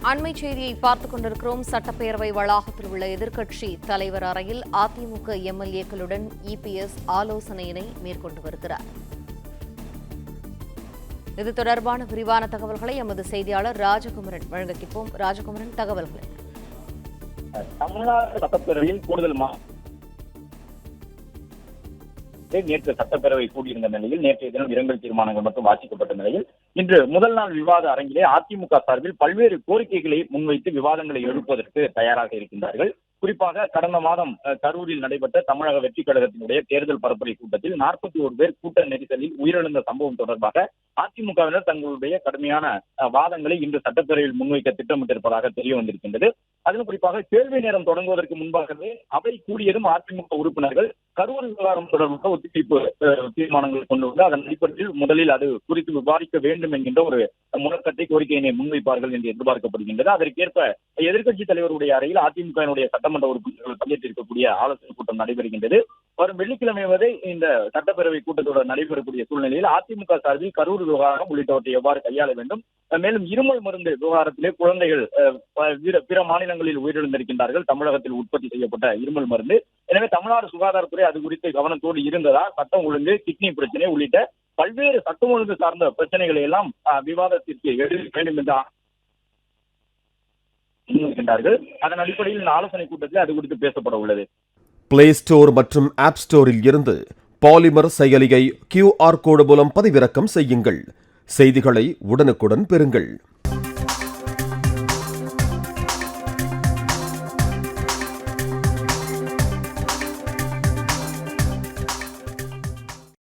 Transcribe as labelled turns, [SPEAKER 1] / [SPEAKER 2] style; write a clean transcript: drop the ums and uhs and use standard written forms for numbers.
[SPEAKER 1] அண்மை செய்தியை பார்த்துக் கொண்டிருக்கிறோம். சட்டப்பேரவை வளாகத்தில் உள்ள எதிர்க்கட்சி தலைவர் அறையில் அதிமுக எம்எல்ஏக்களுடன் இபிஎஸ் ஆலோசனையினை மேற்கொண்டு வருகிறார். இது தொடர்பான விரிவான தகவல்களை எமது செய்தியாளர் ராஜகுமரன் வழங்க கேட்போம். ராஜகுமரன், தகவல்கள்.
[SPEAKER 2] தமிழ்நாடு சட்டப்பேரவையில் கூடுதல் நேற்று சட்டப்பேரவை கூடியிருந்த நிலையில் நேற்றைய தினம் இரங்கல் தீர்மானங்கள் மட்டும் வாசிக்கப்பட்ட நிலையில் இன்று முதல் நாள் விவாத அரங்கிலே அதிமுக சார்பில் பல்வேறு கோரிக்கைகளை முன்வைத்து விவாதங்களை எழுப்புவதற்கு தயாராக இருக்கின்றார்கள். குறிப்பாக கடந்த மாதம் கரூரில் நடைபெற்ற தமிழக வெற்றிக் கழகத்தினுடைய தேர்தல் பரப்புரை கூட்டத்தில் 41 பேர் கூட்ட நெரிசலில் உயிரிழந்த சம்பவம் தொடர்பாக அதிமுகவினர் தங்களுடைய கடுமையான வாதங்களை இன்று சட்டப்பேரவையில் முன்வைக்க திட்டமிட்டிருப்பதாக தெரிய வந்திருக்கின்றது. அதிலும் குறிப்பாக கேள்வி நேரம் தொடங்குவதற்கு முன்பாகவே அவை கூடியதும் அதிமுக உறுப்பினர்கள் கரூர் விவகாரம் தொடர்பாக ஒத்திவைப்பு தீர்மானங்களை கொண்டு வந்து அதன் அடிப்படையில் முதலில் அது குறித்து விவாதிக்க வேண்டும் என்கின்ற ஒரு முழக்கத்தை கோரிக்கையினை முன்வைப்பார்கள் என்று எதிர்பார்க்கப்படுகின்றது. அதற்கேற்ப எதிர்க்கட்சித் தலைவருடைய அறையில் அதிமுகவினுடைய சட்டமன்ற உறுப்பினர்கள் பங்கேற்றிருக்கக்கூடிய ஆலோசனை கூட்டம் நடைபெறுகின்றது. வரும் வெள்ளிக்கிழமை வரை இந்த சட்டப்பேரவை கூட்டத்தொடர் நடைபெறக்கூடிய சூழ்நிலையில் அதிமுக சார்பில் கரூர் விவகாரம் உள்ளிட்டவற்றை எவ்வாறு கையாள வேண்டும், மேலும் இருமல் மருந்து விவகாரத்திலே குழந்தைகள் பிற மாநிலங்களில் உயிரிழந்திருக்கின்றார்கள், தமிழகத்தில் உற்பத்தி செய்யப்பட்ட இருமல் மருந்து. எனவே தமிழ்நாடு சுகாதாரத்துறை அது குறித்து கவனத்தோடு இருந்ததா, சட்டம் ஒழுங்கு, கிட்னி பிரச்சனை உள்ளிட்ட பல்வேறு சட்டம் ஒழுங்கு சார்ந்த பிரச்சனைகளை எல்லாம் விவாதத்திற்கு எடுக்க வேண்டும் என்று அதன் அடிப்படையில் இந்த ஆலோசனை கூட்டத்தில் அது குறித்து பேசப்பட உள்ளது.
[SPEAKER 3] பிளே ஸ்டோர் மற்றும் ஆப் ஸ்டோரில் இருந்து பாலிமர் செயலியை QR கோடு மூலம் பதிவிறக்கம் செய்யுங்கள். செய்திகளை உடனுக்குடன் பெறுங்கள்.